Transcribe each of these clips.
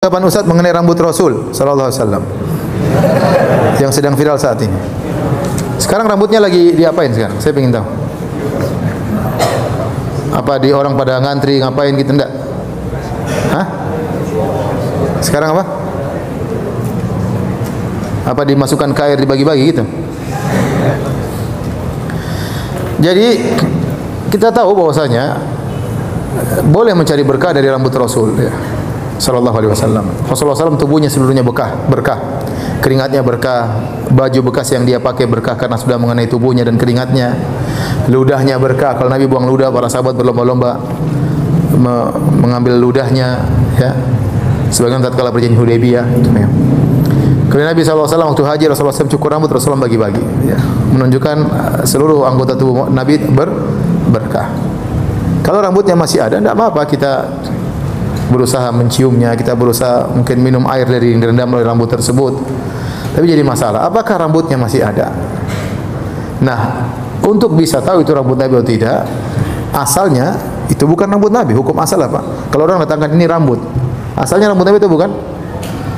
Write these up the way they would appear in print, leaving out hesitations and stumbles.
Kapan Ustaz mengenai rambut Rasul sallallahu alaihi wasallam yang sedang viral saat ini? Sekarang rambutnya lagi diapain sekarang? Saya ingin tahu. Apa di orang pada ngantri ngapain gitu enggak? Hah? Sekarang apa? Apa dimasukkan ke air dibagi-bagi gitu? Jadi kita tahu bahwasanya boleh mencari berkah dari rambut Rasul ya. Sallallahu alaihi wasallam. Rasulullah SAW tubuhnya seluruhnya berkah. Keringatnya berkah, baju bekas yang dia pakai berkah karena sudah mengenai tubuhnya dan keringatnya. Ludahnya berkah. Kalau Nabi buang ludah, para sahabat berlomba-lomba mengambil ludahnya ya. Sebagian tatkala perjanjian Hudaybiyah itu ya. Kemudian Nabi SAW waktu haji Rasulullah SAW cukur rambut, Rasulullah bagi-bagi ya. Menunjukkan seluruh anggota tubuh Nabi berkah. Kalau rambutnya masih ada, tidak apa-apa kita berusaha menciumnya, kita berusaha mungkin minum air dari yang direndam oleh rambut tersebut. Tapi jadi masalah, apakah rambutnya masih ada? Nah, untuk bisa tahu itu rambut Nabi atau tidak, asalnya itu bukan rambut Nabi. Hukum asal apa? Kalau orang datangkan ini rambut, asalnya rambut Nabi itu bukan?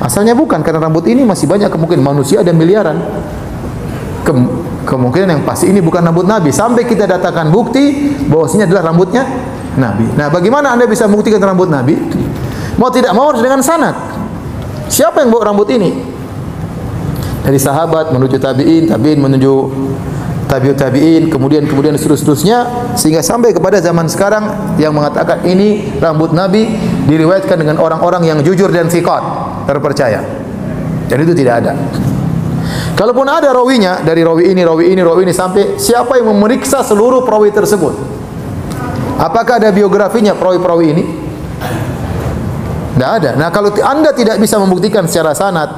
Asalnya bukan, karena rambut ini masih banyak kemungkinan manusia ada miliaran. Kemungkinan yang pasti ini bukan rambut Nabi sampai kita datangkan bukti bahwasanya adalah rambutnya Nabi. Nah, bagaimana Anda bisa membuktikan rambut Nabi? Mau tidak mau harus dengan sanad. Siapa yang bawa rambut ini? Dari sahabat menuju tabi'in, tabi'in menuju tabi'ut tabi'in, kemudian seterusnya sehingga sampai kepada zaman sekarang yang mengatakan ini rambut Nabi, diriwayatkan dengan orang-orang yang jujur dan thiqat, terpercaya. Dan itu tidak ada. Kalaupun ada rawinya, dari rawi ini sampai siapa yang memeriksa seluruh perawi tersebut? Apakah ada biografinya perawi-perawi ini? Tidak ada. Nah, kalau Anda tidak bisa membuktikan secara sanad,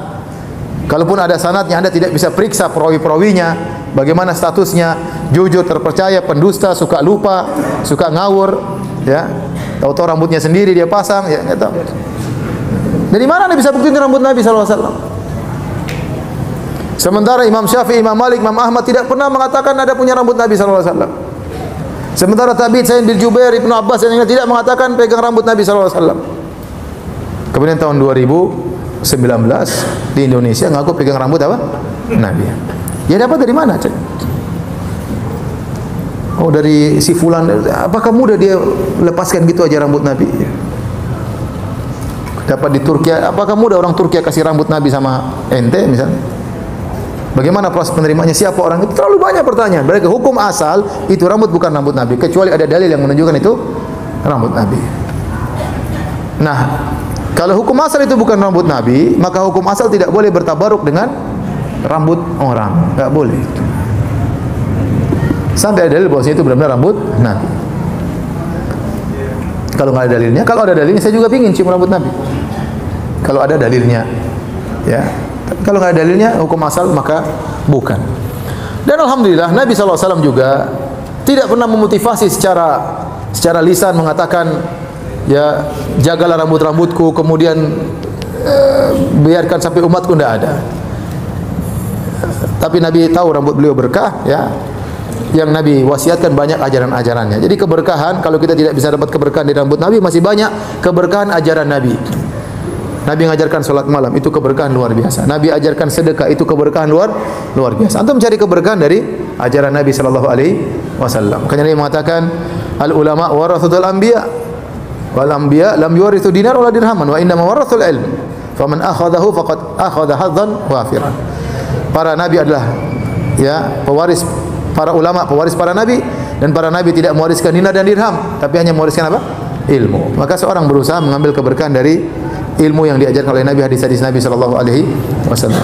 kalaupun ada sanadnya Anda tidak bisa periksa perawi-perawinya, bagaimana statusnya, jujur, terpercaya, pendusta, suka lupa, suka ngawur, ya. Tahu-tahu rambutnya sendiri dia pasang, ya enggak tahu. Dari mana Anda bisa buktikan rambut Nabi sallallahu alaihi wasallam? Sementara Imam Syafi'i, Imam Malik, Imam Ahmad tidak pernah mengatakan ada punya rambut Nabi sallallahu alaihi wasallam. Sementara tabi'in Sa'id bin Jubair, Ibnu Abbas dan yang tidak mengatakan pegang rambut Nabi sallallahu alaihi wasallam. Kemudian tahun 2019 di Indonesia ngaku pegang rambut apa? Nabi. Ya dapat dari mana? Oh, dari si fulan. Apakah mudah dia lepaskan gitu aja rambut Nabi? Dapat di Turki. Apakah mudah orang Turki kasih rambut Nabi sama ente misalnya? Bagaimana proses penerimanya? Siapa orang itu? Terlalu banyak pertanyaan. Berarti hukum asal itu rambut bukan rambut Nabi, kecuali ada dalil yang menunjukkan itu rambut Nabi. Nah, kalau hukum asal itu bukan rambut Nabi, maka hukum asal tidak boleh bertabaruk dengan rambut orang. Enggak boleh. Sampai ada dalil bahwasanya itu benar-benar rambut Nabi. Kalau nggak ada dalilnya, kalau ada dalilnya saya juga ingin cium rambut Nabi. Kalau ada dalilnya, ya. Kalau nggak ada dalilnya, hukum asal maka bukan. Dan alhamdulillah Nabi SAW juga tidak pernah memotivasi secara lisan mengatakan ya jagalah rambut-rambutku, kemudian biarkan sampai umatku, tidak ada. Tapi Nabi tahu rambut beliau berkah, ya. Yang Nabi wasiatkan banyak ajaran-ajarannya. Jadi keberkahan, kalau kita tidak bisa dapat keberkahan dari rambut Nabi, masih banyak keberkahan ajaran Nabi. Nabi mengajarkan salat malam, itu keberkahan luar biasa. Nabi ajarkan sedekah, itu keberkahan luar biasa. Antum mencari keberkahan dari ajaran Nabi sallallahu alaihi wasallam. Makanya Nabi mengatakan al ulama warathatul anbiya wal anbiya lam yuwarithu dinar wala dirhaman wa inna warathul ilm. Faman akhadahu faqad akhadha hadzan wafiran. Para nabi adalah ya pewaris, para ulama pewaris para nabi, dan para nabi tidak mewariskan dinar dan dirham, tapi hanya mewariskan apa? Ilmu. Maka seorang berusaha mengambil keberkahan dari ilmu yang diajarkan oleh Nabi, hadis-hadis Nabi sallallahu alaihi wasallam.